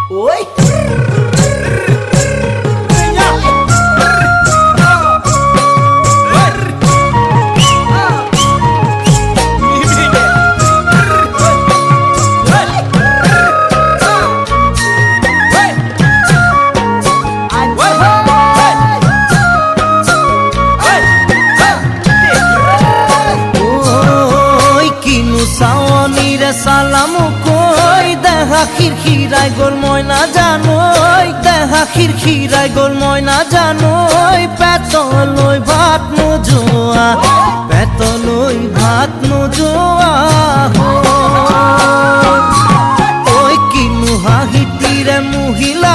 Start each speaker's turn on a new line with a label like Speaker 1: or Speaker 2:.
Speaker 1: ওই
Speaker 2: সালামু কই দেখা খিরখিরাই গোল ময়না জানোই দেখা খিরখিরাই গোল ময়না জানোই পেতলই ভাত নোজোয়া পেতলই ভাত নোজোয়া ওই কিনু হাহিতিরে মহিলা